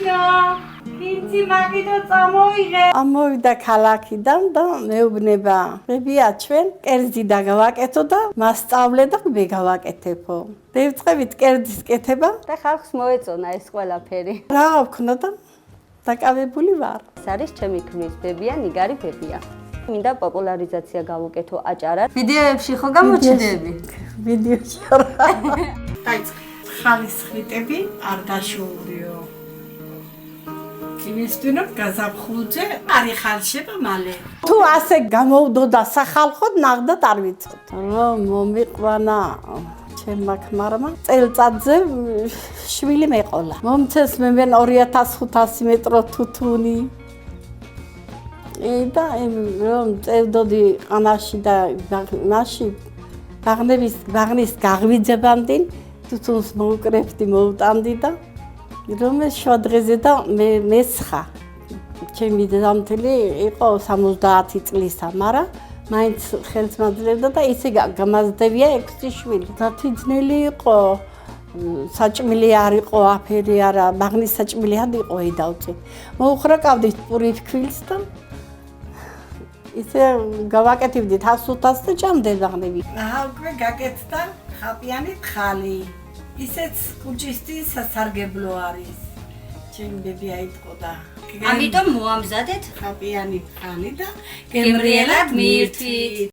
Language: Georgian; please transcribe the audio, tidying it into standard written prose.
ნინო, კინცი მაგიდო წამოიღე. ამოვიდა ქალაქიდან და მეუბნება, "რებია ჩვენ კერძი დაგავაკეთო და მასწავლე და მე გავაკეთებო." დავწყებით კერძის კეთება და ხალხს მოეწონა ეს ყველაფერი. რა ვქნა და დაკავებული ვარ. ეს არის ჩემი ქმრის ბებია, ნიგარი ბებია. მინდა პოპულარიზაცია გავუკეთო აჭარად. ვიდეოებში ხო გამოჩნდები? ვიდეოში არა. დაიწყე. ხალის ხრიტები არ დაშოურიო. კინისტინო გაზაფხულზე არი ხალშება მალე. თუ ასე გამოვდოდა სახალხოდ ნახდათ არ ვიცოდ. რომ მომიყვანა ჩემმა ქმარმა წელწადზე შვილი მეყოლა. მომცეს მე 2500 მეტრო თუთუნი. და რომ წევდოდი ყანაში და მაში ბაღნის გაღვიძებანდი თუთუნს მოუკრებდი მოვტანდი და რომ ეს შოდღეზე და მესხა ჩემი დედამთილი იყო 70 წლისა, მაგრამ მაინც ხელს მაძლევდა და ისე გამაზდებია 6 შვილი. დათიძნელი იყო, საჭმელი არ იყო, აფერი არა, ბაღნის საჭმელი არ იყო ედავწი. მოუხრაკავდით პური ფქვილს და ისე გავაკეთებდი 100-ს და ჭამდე ბაღნები. უკვე გაკეთდა ხაპიანი თხალი. ისეც კუჭისტი სასარგებლო არის. ჩემი ბები აიტყოდა. ამიტომ მოამზადეთ ხაპიანი თხალი და გემრიელად მიირთვით.